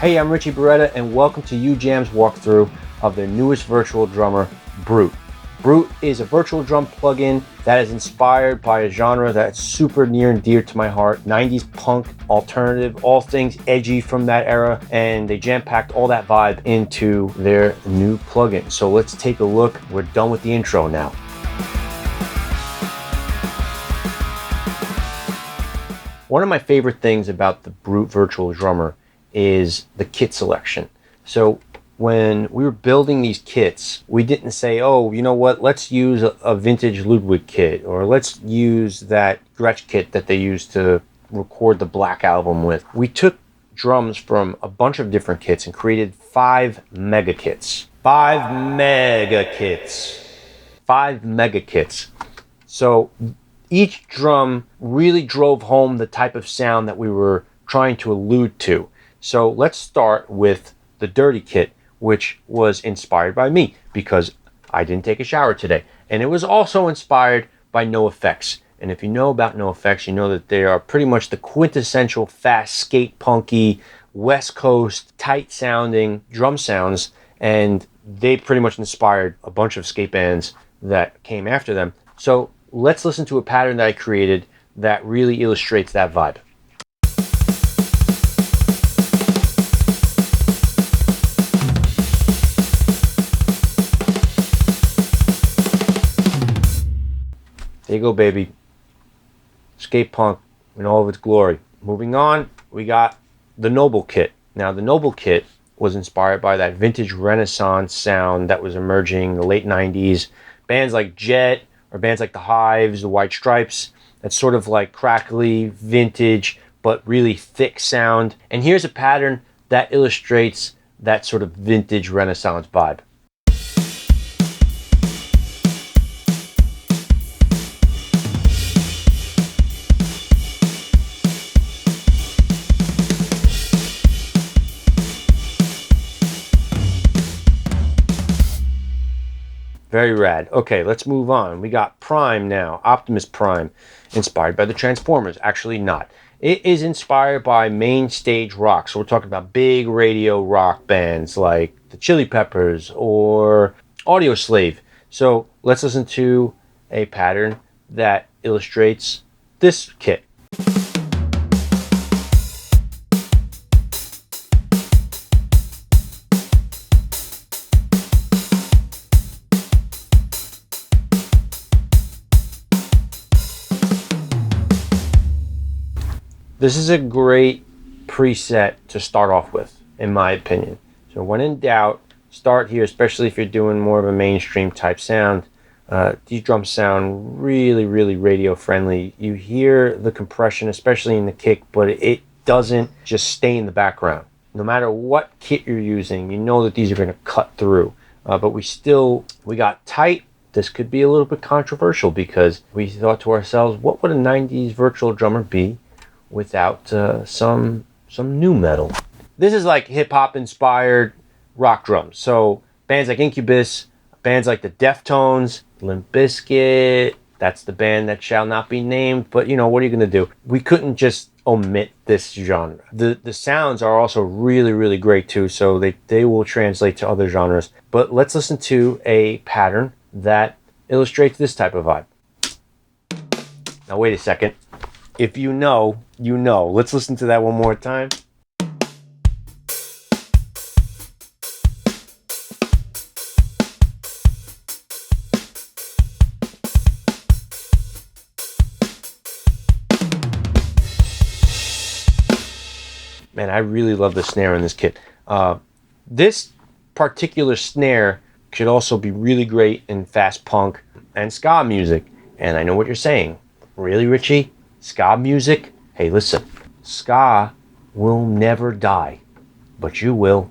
Hey, I'm Richie and welcome to Ujam's walkthrough of their newest virtual drummer, Brute. Brute is a virtual drum plugin that is inspired by a genre that's super near and dear to my heart, 90s punk alternative, all things edgy from that era, and they jam-packed all that vibe into their new plugin. So let's take a look. We're done with the intro now. One of my favorite things about the Brute virtual drummer is the kit selection. So when we were building these kits, we didn't say, oh, you know what, let's use a vintage Ludwig kit, or let's use that Gretsch kit that they used to record the Black Album with. We took drums from a bunch of different kits and created 5 mega kits. 5 mega kits. 5 mega kits. So each drum really drove home the type of sound that we were trying to allude to. So let's start with the Dirty kit, which was inspired by me because I didn't take a shower today. And it was also inspired by NoFX. And if you know about NoFX, you know that they are pretty much the quintessential fast, skate punky, West Coast, tight sounding drum sounds. And they pretty much inspired a bunch of skate bands that came after them. So let's listen to a pattern that I created that really illustrates that vibe. There you go, baby. Skate punk in all of its glory. Moving on, we got the Noble kit. Now, the Noble kit was inspired by that vintage Renaissance sound that was emerging in the late 90s. Bands like Jet, or bands like the Hives, the White Stripes. That's sort of like crackly, vintage, but really thick sound. And here's a pattern that illustrates that sort of vintage Renaissance vibe. Very rad. Okay, let's move on. We got Prime now, Optimus Prime, inspired by the Transformers. Actually not. It is inspired by main stage rock. So we're talking about big radio rock bands like the Chili Peppers or Audioslave. So let's listen to a pattern that illustrates this kit. This is a great preset to start off with, in my opinion. So when in doubt, start here, especially if you're doing more of a mainstream type sound. These drums sound really, really radio friendly. You hear the compression, especially in the kick, but it doesn't just stay in the background. No matter what kit you're using, you know that these are going to cut through. But we got tight. This could be a little bit controversial because we thought to ourselves, what would a 90s virtual drummer be without some new metal? This is like hip-hop inspired rock drums. So bands like Incubus, bands like the Deftones, Limp Bizkit, that's the band that shall not be named, but you know, what are you gonna do? We couldn't just omit this genre. The sounds are also really, really great too, so they will translate to other genres. But let's listen to a pattern that illustrates this type of vibe. Now wait a second. If you know, you know. Let's listen to that one more time. Man, I really love the snare in this kit. This particular snare could also be really great in fast punk and ska music. And I know what you're saying. Really, Richie? Ska music? Hey, listen, ska will never die, but you will.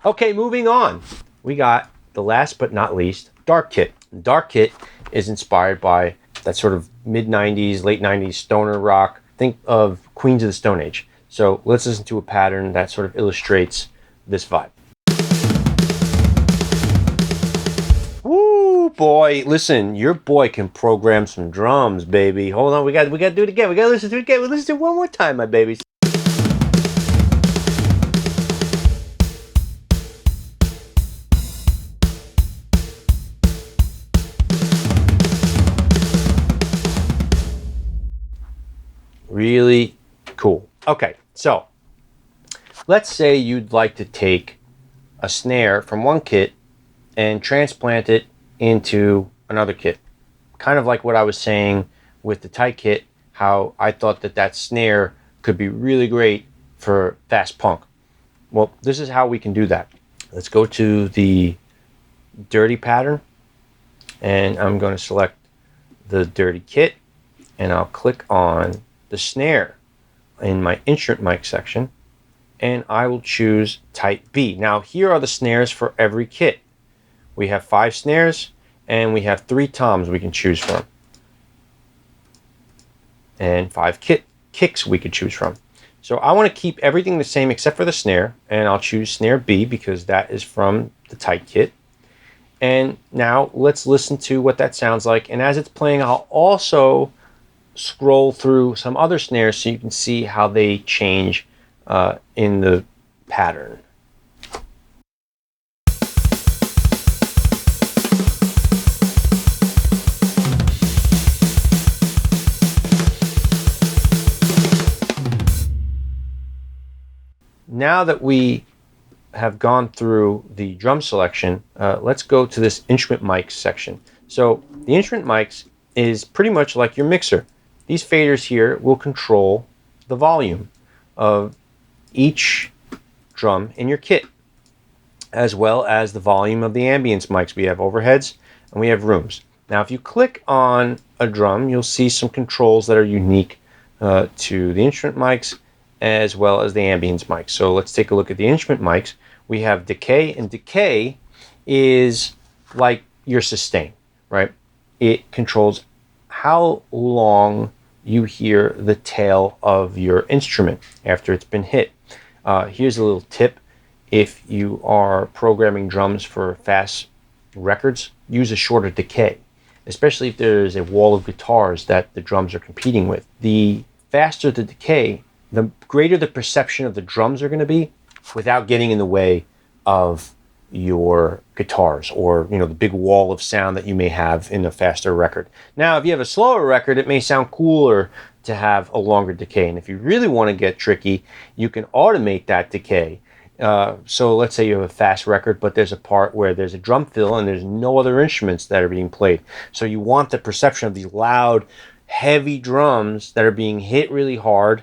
Okay, moving on. We got the last but not least, Dark kit. Dark kit is inspired by that sort of mid-90s, late 90s stoner rock. Think of Queens of the Stone Age. So let's listen to a pattern that sort of illustrates this vibe. Woo, boy. Listen, your boy can program some drums, baby. Hold on, we got to do it again. We got to listen to it again. Let's do it one more time, my babies. Really cool. Okay, so let's say you'd like to take a snare from one kit and transplant it into another kit. Kind of like what I was saying with the tight kit, how I thought that snare could be really great for fast punk. Well, this is how we can do that. Let's go to the dirty pattern, and I'm going to select the dirty kit, and I'll click on the snare in my instrument mic section, and I will choose type B. Now here are the snares for every kit. We have 5 snares and we have 3 toms we can choose from, and 5 kicks we could choose from. So I want to keep everything the same except for the snare, and I'll choose snare B because that is from the tight kit. And now let's listen to what that sounds like, and as it's playing I'll also scroll through some other snares so you can see how they change in the pattern. Now that we have gone through the drum selection, let's go to this instrument mics section. So the instrument mics is pretty much like your mixer. These faders here will control the volume of each drum in your kit, as well as the volume of the ambience mics. We have overheads and we have rooms. Now if you click on a drum, you'll see some controls that are unique to the instrument mics as well as the ambience mics. So let's take a look at the instrument mics. We have decay, and decay is like your sustain, right? It controls how long you hear the tail of your instrument after it's been hit. Here's a little tip. If you are programming drums for fast records, use a shorter decay, especially if there's a wall of guitars that the drums are competing with. The faster the decay, the greater the perception of the drums are going to be without getting in the way of your guitars, or the big wall of sound that you may have in a faster record. Now if you have a slower record, it may sound cooler to have a longer decay, and if you really want to get tricky, you can automate that decay. So let's say you have a fast record, but there's a part where there's a drum fill and there's no other instruments that are being played, so you want the perception of these loud, heavy drums that are being hit really hard,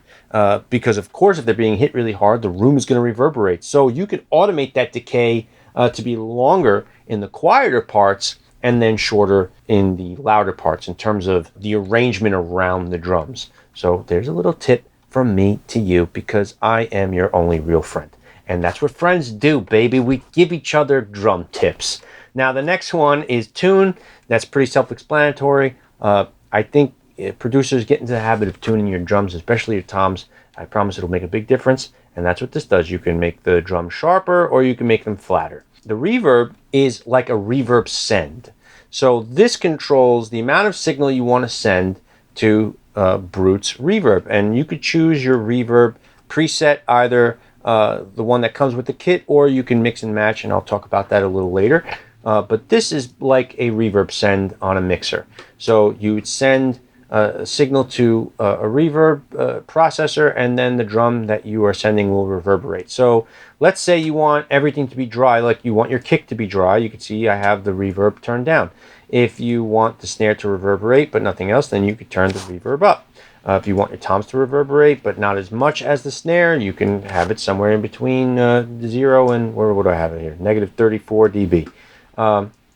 because of course if they're being hit really hard, the room is going to reverberate. So you can automate that decay to be longer in the quieter parts and then shorter in the louder parts in terms of the arrangement around the drums. So there's a little tip from me to you, because I am your only real friend, and that's what friends do, baby. We give each other drum tips. Now the next one is tune. That's pretty self-explanatory. I think producers get into the habit of tuning your drums, especially your toms. I promise it'll make a big difference, and that's what this does. You can make the drum sharper or you can make them flatter. The reverb is like a reverb send. So this controls the amount of signal you want to send to Brute's reverb, and you could choose your reverb preset, either the one that comes with the kit, or you can mix and match, and I'll talk about that a little later. But this is like a reverb send on a mixer. So you would send a signal to a reverb processor, and then the drum that you are sending will reverberate. So let's say you want everything to be dry, like you want your kick to be dry. You can see I have the reverb turned down. If you want the snare to reverberate but nothing else, then you could turn the reverb up. If you want your toms to reverberate but not as much as the snare, you can have it somewhere in between 0 and, what do I have it here? Negative 34 dB.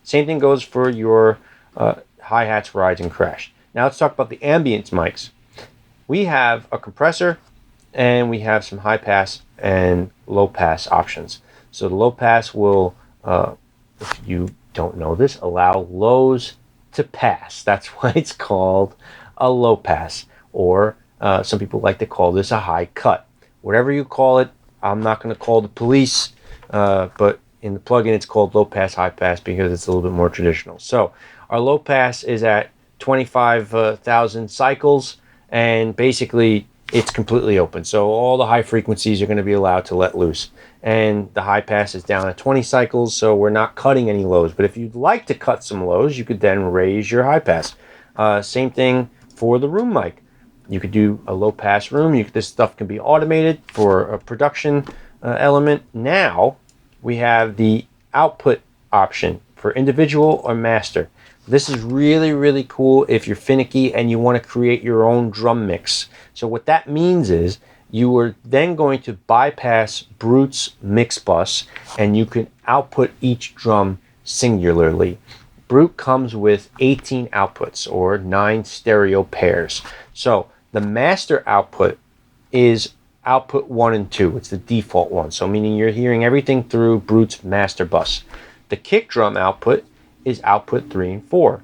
Same thing goes for your hi-hats, rides, and crash. Now let's talk about the ambience mics. We have a compressor and we have some high pass and low pass options. So the low pass will, if you don't know this, allow lows to pass. That's why it's called a low pass, or some people like to call this a high cut. Whatever you call it, I'm not going to call the police, but in the plugin it's called low pass, high pass, because it's a little bit more traditional. So our low pass is at 25,000 cycles, and basically it's completely open, so all the high frequencies are going to be allowed to let loose. And the high pass is down at 20 cycles, so we're not cutting any lows, but if you'd like to cut some lows, you could then raise your high pass. Same thing for the room mic. You could do a low pass room. This stuff can be automated for a production element. Now we have the output option for individual or master. This is really, really cool if you're finicky and you want to create your own drum mix. So what that means is you are then going to bypass Brute's mix bus and you can output each drum singularly. Brute comes with 18 outputs or 9 stereo pairs. So the master output is output 1 and 2. It's the default one. So meaning you're hearing everything through Brute's master bus. The kick drum output is output 3 and 4.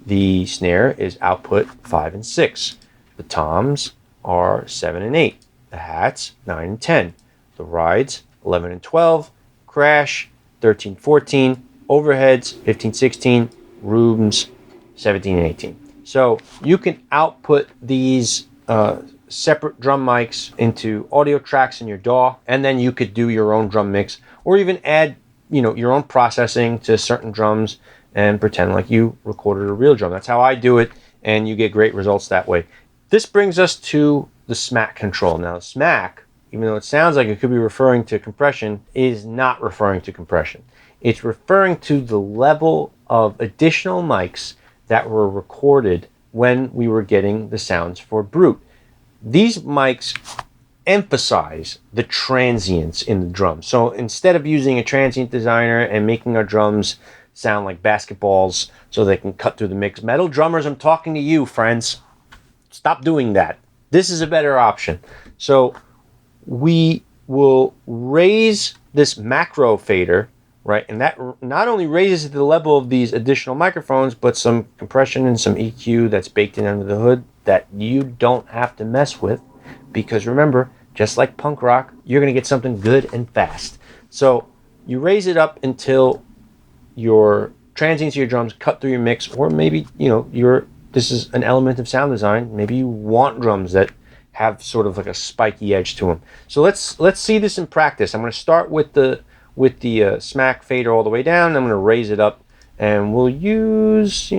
The snare is output 5 and 6. The toms are 7 and 8. The hats 9 and 10. The rides 11 and 12. Crash 13, 14. Overheads 15, 16. Rooms 17 and 18. So you can output these separate drum mics into audio tracks in your DAW, and then you could do your own drum mix or even add your own processing to certain drums and pretend like you recorded a real drum. That's how I do it, and you get great results that way. This brings us to the smack control. Now, smack, even though it sounds like it could be referring to compression, is not referring to compression. It's referring to the level of additional mics that were recorded when we were getting the sounds for Brute. These mics emphasize the transients in the drum. So instead of using a transient designer and making our drums sound like basketballs so they can cut through the mix, metal drummers, I'm talking to you, friends. Stop doing that. This is a better option. So we will raise this macro fader, right? And that not only raises it to the level of these additional microphones, but some compression and some EQ that's baked in under the hood that you don't have to mess with. Because remember, just like punk rock, you're going to get something good and fast. So you raise it up until your transients of your drums cut through your mix, or maybe, this is an element of sound design. Maybe you want drums that have sort of like a spiky edge to them. So let's see this in practice. I'm going to start with the smack fader all the way down. I'm going to raise it up, and we'll use,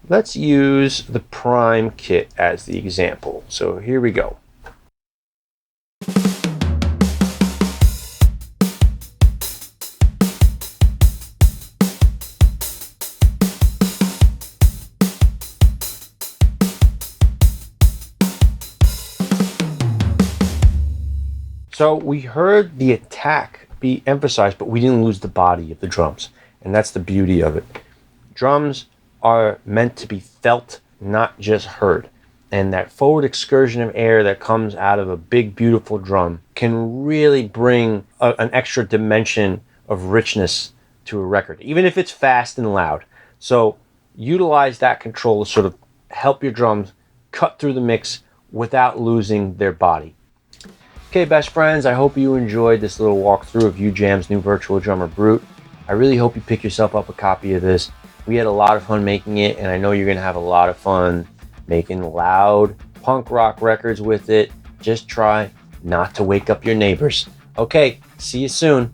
let's use the Prime kit as the example. So here we go. So we heard the attack be emphasized, but we didn't lose the body of the drums. And that's the beauty of it. Drums are meant to be felt, not just heard. And that forward excursion of air that comes out of a big, beautiful drum can really bring an extra dimension of richness to a record, even if it's fast and loud. So utilize that control to sort of help your drums cut through the mix without losing their body. Okay, best friends, I hope you enjoyed this little walkthrough of UJam's new virtual drummer Brute. I really hope you pick yourself up a copy of this. We had a lot of fun making it, and I know you're going to have a lot of fun making loud punk rock records with it. Just try not to wake up your neighbors. Okay, see you soon.